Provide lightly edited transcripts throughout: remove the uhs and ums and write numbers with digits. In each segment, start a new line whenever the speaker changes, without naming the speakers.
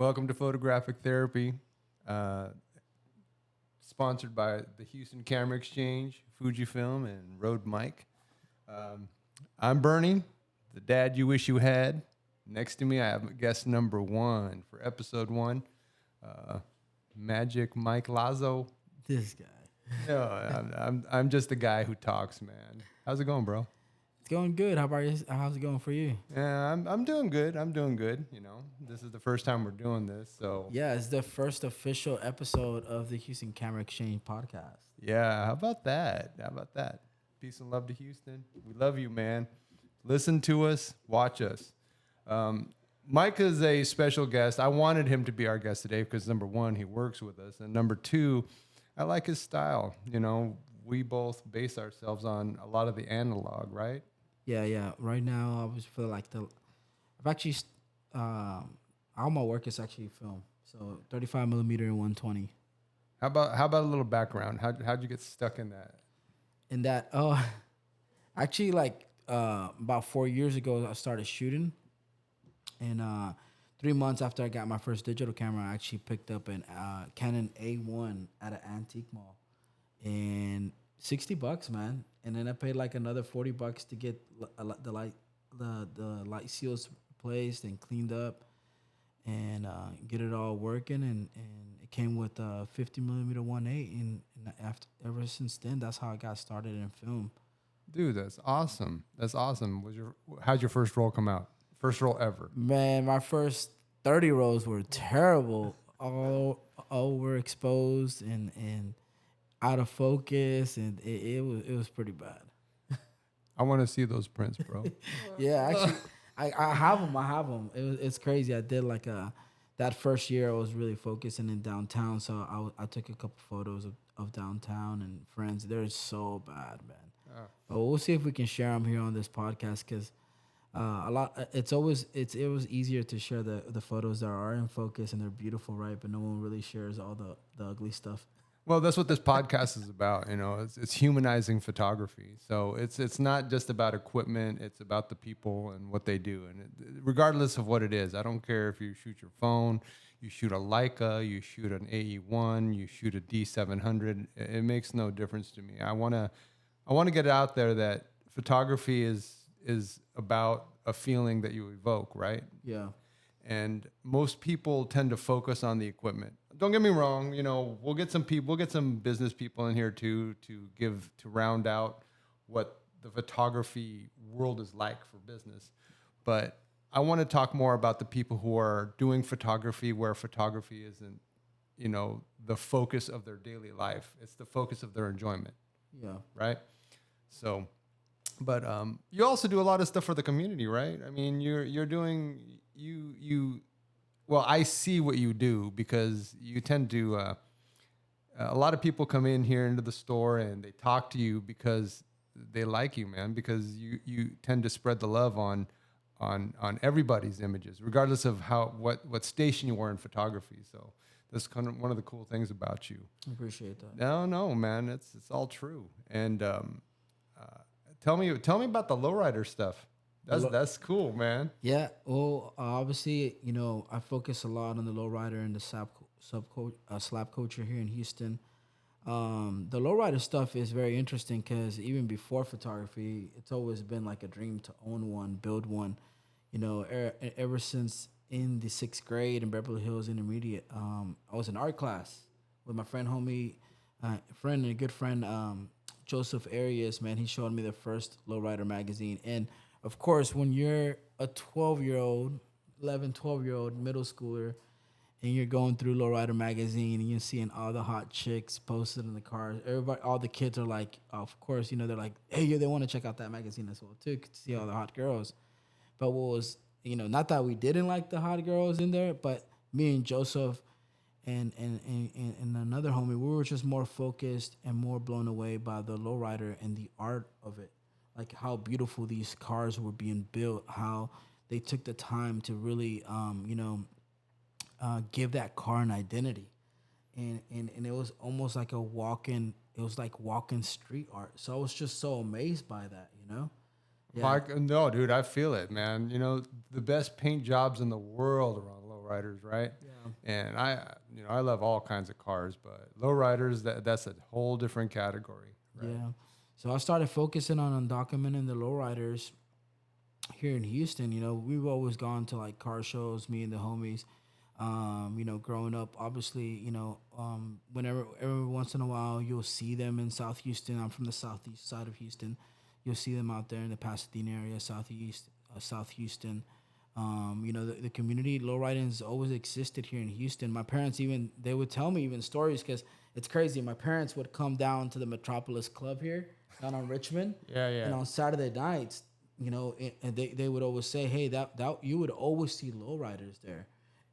Welcome to Photographic Therapy, uh, sponsored by the Houston Camera Exchange, Fujifilm, and Rode Mike. Um, I'm Bernie, the dad you wish you had. Next to me, I have guest number one for episode one, uh, Magic Mike Lazo.
This guy.
No, I'm just a guy who talks, man. How's it going, bro?
It's going good. How about you? How's it going for you?
Yeah, I'm doing good. I'm doing good. You know, this is the first time we're doing this, so
Yeah, it's the first official episode of the Houston Camera Exchange podcast.
yeah, how about that? How about that? Peace and love to Houston. We love you, man. Listen to us, watch us. Um, Mike is a special guest. I wanted him to be our guest today because number one, he works with us, and number two, I like his style. You know, we both base ourselves on a lot of the analog, right?
Yeah. Right now, I was feel like I've actually, all my work is actually film. So 35 millimeter and 120.
How about a little background? How'd you get stuck in that?
And that, actually, like about 4 years ago, I started shooting. And 3 months after I got my first digital camera, I actually picked up an Canon A1 at an antique mall, and $60, man. And then I paid like another $40 to get the light seals replaced and cleaned up, and get it all working. And it came with a 50 millimeter 1.8, and ever since then, that's how I got started in film.
Dude, that's awesome. That's awesome. How'd your first roll come out? First roll ever.
Man, my first 30 rolls were terrible. All overexposed and out of focus, and it was pretty bad.
I want to see those prints, bro.
Yeah, actually, I have them. I have them. It's crazy. I did like that first year I was really focusing in downtown, so I took a couple photos of downtown and friends. They're so bad, man.
Oh.
But we'll see if we can share them here on this podcast because. It was easier to share the photos that are in focus and they're beautiful, right? But no one really shares all the ugly stuff.
Well, that's what this podcast is about. You know, it's humanizing photography. So it's not just about equipment. It's about the people and what they do. And regardless of what it is, I don't care if you shoot your phone, you shoot a Leica, you shoot an AE1, you shoot a D700. It makes no difference to me. I wanna get out there that photography is about a feeling that you evoke, right?
Yeah.
And most people tend to focus on the equipment. Don't get me wrong, you know, we'll get some business people in here too to round out what the photography world is like for business. But I want to talk more about the people who are doing photography where photography isn't, you know, the focus of their daily life. It's the focus of their enjoyment.
Yeah.
Right? So but you also do a lot of stuff for the community, right? I mean, you're doing you. Well, I see what you do because you tend to. A lot of people come in here into the store and they talk to you because they like you, man. Because you tend to spread the love on everybody's images, regardless of what station you are in photography. So that's kind of one of the cool things about you.
I appreciate that.
No, man, it's all true. And Tell me about the lowrider stuff. That's cool, man.
Yeah. Well, obviously, you know, I focus a lot on the lowrider and the slab culture here in Houston. The lowrider stuff is very interesting because even before photography, it's always been like a dream to own one, build one. You know, ever since in the 6th grade in Beverly Hills Intermediate, I was in art class with my friend and a good friend, Joseph Arias, man. He showed me the first lowrider magazine. And of course, when you're a 12-year-old, 11, 12-year-old middle schooler, and you're going through lowrider magazine and you're seeing all the hot chicks posted in the cars, everybody, all the kids are like, of course, you know, they're like, hey, they want to check out that magazine as well, too, to see all the hot girls. But what was, you know, not that we didn't like the hot girls in there, but me and Joseph and another homie, we were just more focused and more blown away by the lowrider and the art of it, like how beautiful these cars were being built, how they took the time to really, give that car an identity, and it was almost like it was like walking street art. So I was just so amazed by that, you know. Yeah.
No, dude, I feel it, man. You know, the best paint jobs in the world are on lowriders, right?
Yeah.
And I love all kinds of cars, but lowriders, that's a whole different category, right?
Yeah. So I started focusing on documenting the lowriders here in Houston. We've always gone to like car shows, me and the homies. Growing up, obviously, whenever every once in a while you'll see them in South Houston. I'm from the southeast side of Houston. You'll see them out there in the Pasadena area, southeast, South Houston. The community lowriding has always existed here in Houston. My parents they would tell me even stories because it's crazy. My parents would come down to the Metropolis Club here down on Richmond,
Yeah, yeah.
and on Saturday nights, and they would always say, "Hey, that you would always see lowriders there."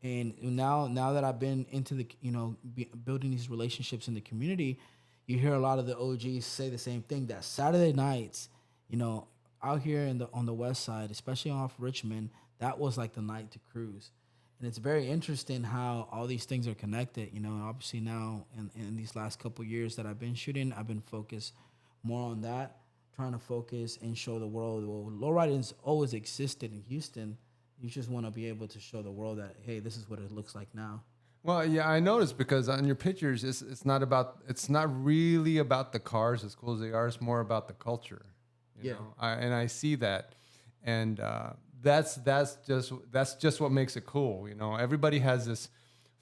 And now that I've been into the building these relationships in the community, you hear a lot of the OGs say the same thing, that Saturday nights, out here on the west side, especially off Richmond, that was like the night to cruise. And it's very interesting how all these things are connected. Obviously now in these last couple of years that I've been shooting, I've been focused more on that, trying to focus and show the world. Well, lowriding's always existed in Houston. You just want to be able to show the world that, hey, this is what it looks like now.
Well, yeah, I noticed because on your pictures, it's not really about the cars as cool as they are. It's more about the culture, you
Yeah.
know. And I see that, and that's just what makes it cool, you know. Everybody has this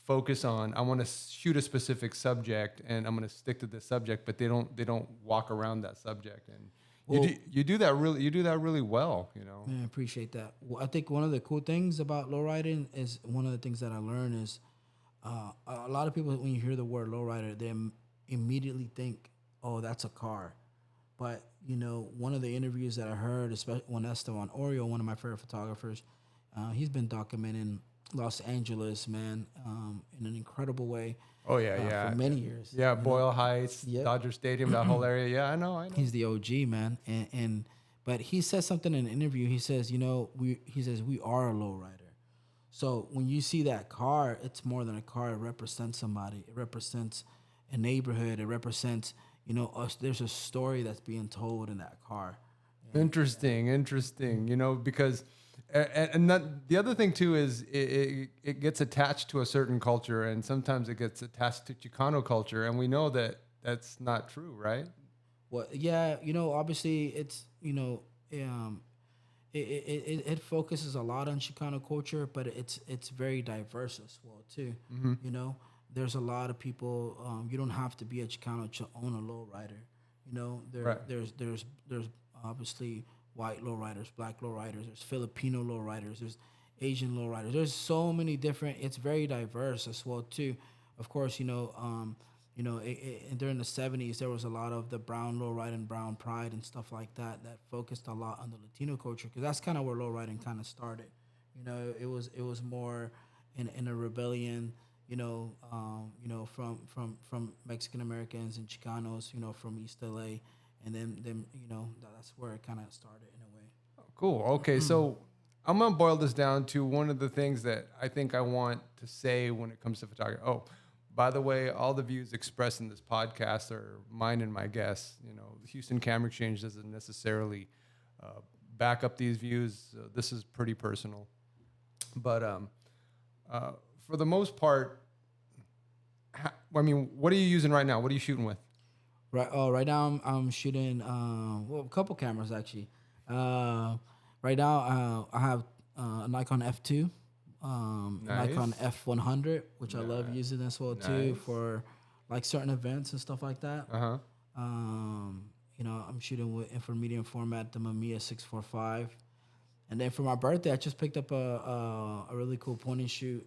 focus on, I want to shoot a specific subject and I'm going to stick to this subject, but they don't walk around that subject. And
Well,
you do that really well, you know.
man, I appreciate that. Well, I think one of the cool things about lowriding is one of the things that I learned is a lot of people, when you hear the word lowrider, they immediately think, oh, that's a car. But, one of the interviews that I heard, especially when Esteban Oreo, one of my favorite photographers, he's been documenting Los Angeles, man, in an incredible way.
Oh yeah.
For many years.
Yeah, Boyle Heights,
Yep.
Dodger Stadium, that whole area. Yeah, I know.
He's the OG, man. But he says something in an interview. He says, we are a lowrider. So when you see that car, it's more than a car. It represents somebody. It represents a neighborhood. It represents, us. There's a story that's being told in that car.
Interesting. You know, because and that, the other thing too is it gets attached to a certain culture, and sometimes it gets attached to Chicano culture, and we know that that's not true, right?
Well, yeah, obviously it's, it focuses a lot on Chicano culture, but it's very diverse as well too. There's a lot of people. You don't have to be a Chicano to own a lowrider.
Right.
There's obviously white lowriders, black lowriders. There's Filipino lowriders. There's Asian lowriders. There's so many different. It's very diverse as well too. Of course, during the '70s there was a lot of the brown lowriding, brown pride, and stuff like that focused a lot on the Latino culture, because that's kind of where lowriding kind of started. It was more in a rebellion. From Mexican Americans and Chicanos, from East LA, and then that's where it kind of started in a way.
Cool. Okay, so I'm gonna boil this down to one of the things that I think I want to say when it comes to photography. Oh, by the way, all the views expressed in this podcast are mine and my guests. The Houston Camera Exchange doesn't necessarily back up these views. This is pretty personal, but for the most part, what are you using right now? What are you shooting with?
Right. Oh, right now I'm shooting a couple cameras actually. Right now I have a Nikon F2,
Nice.
Nikon F100, which I love using as well too
Nice.
for like certain events and stuff like that. I'm shooting for medium format the Mamiya 645, and then for my birthday I just picked up a really cool point and shoot,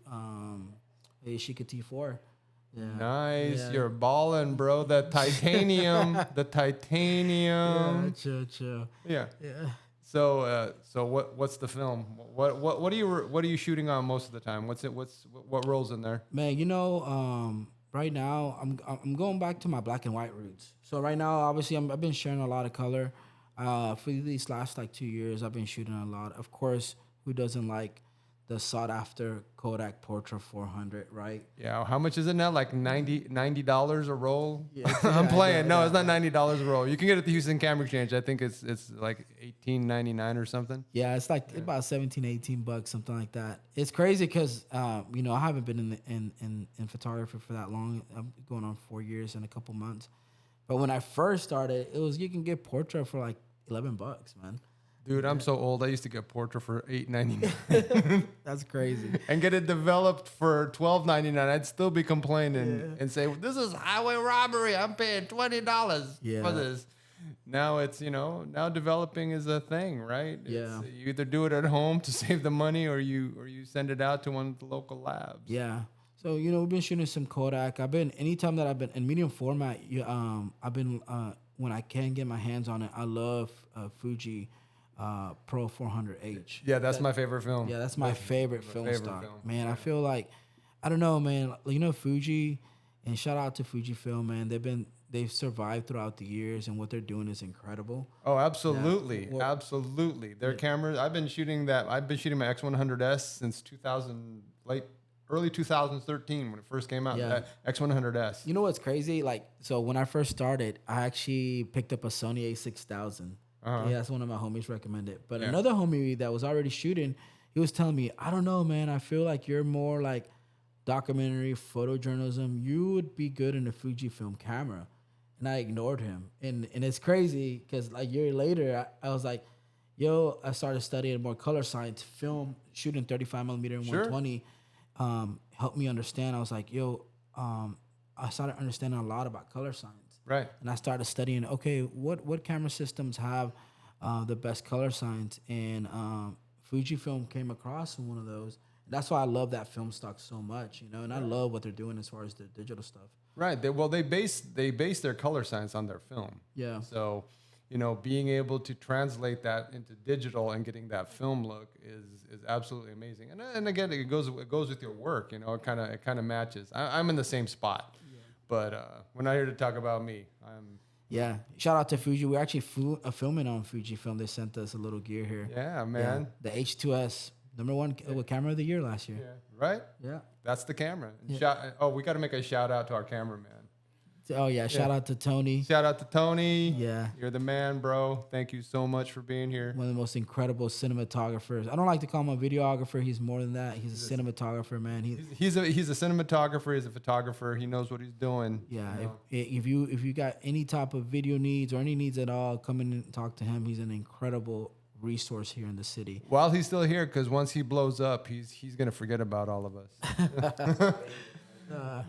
a Sheikah T4. Yeah.
Nice.
Yeah.
You're balling, bro. That titanium, the titanium.
Chill.
Yeah.
Yeah.
So what's the film? What are you shooting on most of the time? What rolls in there?
Man, right now I'm going back to my black and white roots. So right now, obviously, I've been sharing a lot of color. For these last like 2 years, I've been shooting a lot. Of course, who doesn't like the sought after Kodak Portra 400, right?
Yeah, how much is it now? Like $90 a roll?
Yeah,
I'm
yeah,
playing.
yeah,
No,
yeah.
it's not $90 a roll. You can get it at the Houston Camera Exchange. I think it's like $18.99 or something.
Yeah, it's like about 17, $18, something like that. It's crazy because you know, I haven't been in photography for that long. I'm going on 4 years and a couple months. But when I first started, it was you can get Portra for like $11, man.
Dude, I'm so old. I used to get Portra for $8.99
That's crazy.
and get it developed for $12.99. I'd still be complaining and say, "This is highway robbery. I'm paying $20
Yeah.
for this." Now it's, now developing is a thing, right?
Yeah.
You either do it at home to save the money or you send it out to one of the local labs.
Yeah. So, you know, we've been shooting some Kodak. Anytime that I've been in medium format, I've been, when I can get my hands on it, I love Fuji Pro 400H.
Yeah, that's my favorite film.
Yeah, that's my favorite film
favorite
stock.
film.
Man, I feel like, I don't know, man. You know, Fuji, and shout out to Fujifilm, man. They've survived throughout the years, and what they're doing is incredible.
Oh, absolutely,
Well,
absolutely. Their cameras. I've been shooting my X100S since early 2013 when it first came out.
Yeah.
That X100S.
You know what's crazy? Like, so when I first started, I actually picked up a Sony A6000.
Uh-huh.
Yeah, that's one of my homies recommended. But
Yeah.
another homie that was already shooting, he was telling me, I don't know, man. I feel like you're more like documentary, photojournalism. You would be good in a Fujifilm camera. And I ignored him. And it's crazy because like a year later, I was like, yo, I started studying more color science, film, shooting 35 millimeter and
Sure.
120. Helped me understand. I was like, yo, I started understanding a lot about color science.
Right.
And I started studying, okay, what camera systems have the best color science? And Fujifilm came across one of those. That's why I love that film stock so much, you know, and I love what they're doing as far as the digital stuff.
Right. They base their color science on their film.
Yeah.
So, being able to translate that into digital and getting that film look is absolutely amazing. And again, it goes with your work. It kind of matches. I'm in the same spot, but we're not here to talk about me.
Yeah. Shout out to Fuji. We're actually filming on Fujifilm. They sent us a little gear here.
Yeah, man.
Yeah. The H2S, #1 camera of the year last year.
Yeah. Right.
Yeah.
That's the camera. And
Yeah.
we got to make a shout out to our cameraman.
Oh yeah. Shout out to Tony.
Shout out to Tony.
Yeah.
You're the man, bro. Thank you so much for being here.
One of the most incredible cinematographers. I don't like to call him a videographer. He's more than that. He's a cinematographer, man.
He's a cinematographer. He's a photographer. He knows what he's doing.
Yeah,
you know?
if you got any type of video needs or any needs at all, come in and talk to him. He's an incredible resource here in the city.
While he's still here, because once he blows up, he's gonna forget about all of us. Yeah.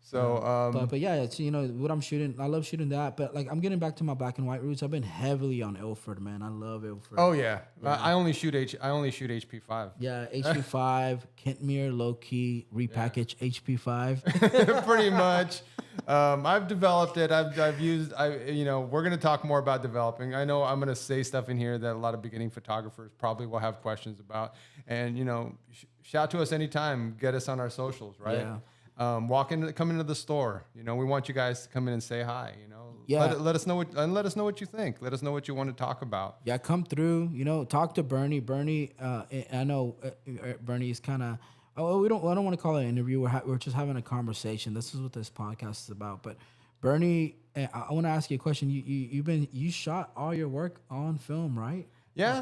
So,
But yeah, it's what I'm shooting. I love shooting that. But like I'm getting back to my black and white roots. I've been heavily on Ilford, man. I love Ilford.
oh yeah, I only shoot HP5.
Yeah, HP5, Kentmere, low key, repackaged HP5.
Pretty much. I've developed it. I've used. We're gonna talk more about developing. I know I'm gonna say stuff in here that a lot of beginning photographers probably will have questions about. And shout to us anytime. Get us on our socials, right?
Yeah.
Come into the store. We want you guys to come in and say hi.
Yeah.
Let us know what you think. Let us know what you want to talk about.
Yeah, come through. Talk to Bernie. Bernie, I know Bernie is kind of. Oh, I don't want to call it an interview. We're just having a conversation. This is what this podcast is about. But Bernie, I want to ask you a question. You shot all your work on film, right?
Yeah.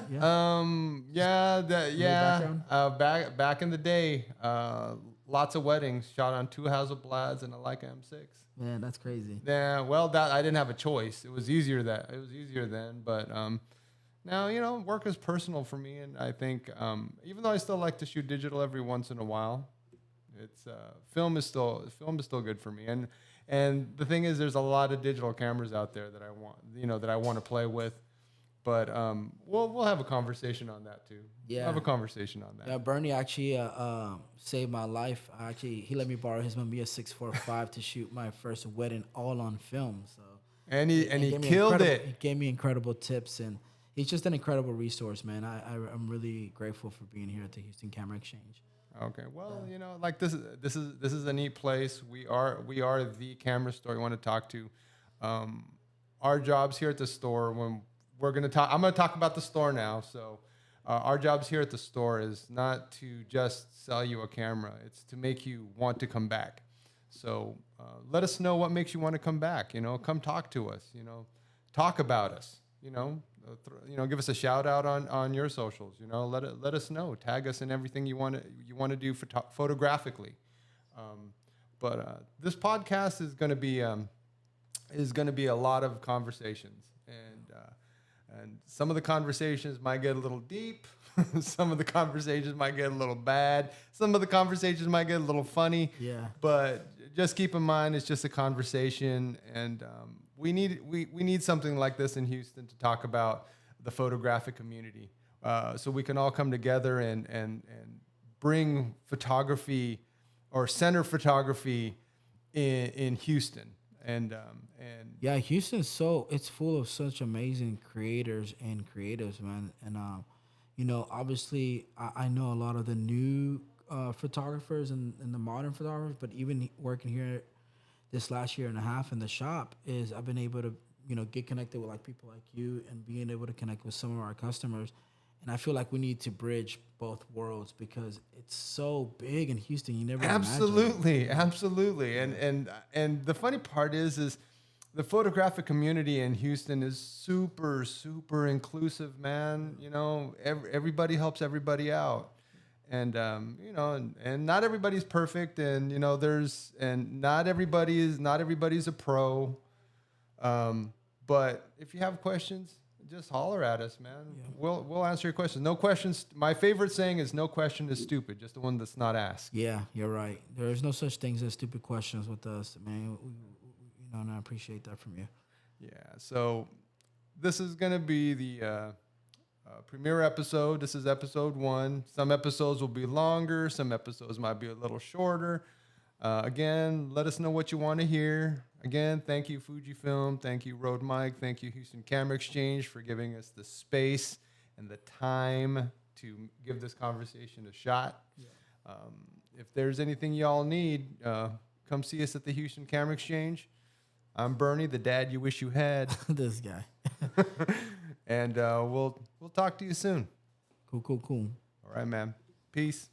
Back in the day, lots of weddings shot on 2 Hasselblads and a Leica M6.
Man, that's crazy.
Yeah. Well, that I didn't have a choice. It was easier then. But now work is personal for me, and I think even though I still like to shoot digital every once in a while, it's film is still good for me. And the thing is, there's a lot of digital cameras out there that I want to play with. But we'll have a conversation on that too.
Yeah.
We'll have a conversation on that.
Yeah, Bernie actually saved my life. He let me borrow his Mamiya 645 to shoot my first wedding all on film. So
And he
gave me
killed
He
it.
gave me incredible tips, and he's just an incredible resource, man. I'm really grateful for being here at the Houston Camera Exchange.
Okay. Well, like this is a neat place. We are the camera store you want to talk to. Our jobs here at the store when I'm going to talk about the store now. So Our jobs here at the store is not to just sell you a camera. It's to make you want to come back. So let us know what makes you want to come back. Come talk to us. Talk about us. Give us a shout out on your socials. Let us know. Tag us in everything you want to do photographically. But this podcast is going to be a lot of conversations, and some of the conversations might get a little deep. Some of the conversations might get a little bad. Some of the conversations might get a little funny.
Yeah.
But just keep in mind, it's just a conversation, and we need something like this in Houston to talk about the photographic community, so we can all come together and bring photography or center photography in Houston. And
Yeah, Houston's it's full of such amazing creators and creatives, man. And obviously, I know a lot of the new photographers and the modern photographers, but even working here this last year and a half in the shop, is I've been able to get connected with like people like you and being able to connect with some of our customers. And I feel like we need to bridge both worlds because it's so big in Houston. You never
absolutely, absolutely. And the funny part is the photographic community in Houston is super, super inclusive, man. Everybody helps everybody out. And and not everybody's perfect, and not everybody's a pro. But if you have questions, just holler at us, man. Yeah. We'll answer your questions. No questions. My favorite saying is no question is stupid, just the one that's not asked.
Yeah, you're right. There's no such things as stupid questions with us, man. And I appreciate that from you.
Yeah. So this is going to be the premiere episode. This is episode 1. Some episodes will be longer. Some episodes might be a little shorter. Again, let us know what you want to hear. Again, thank you, Fujifilm. Thank you, Rode Mike. Thank you, Houston Camera Exchange, for giving us the space and the time to give this conversation a shot. Yeah. If there's anything y'all need, come see us at the Houston Camera Exchange. I'm Bernie, the dad you wish you had.
This guy.
And we'll talk to you soon.
Cool.
All right, man. Peace.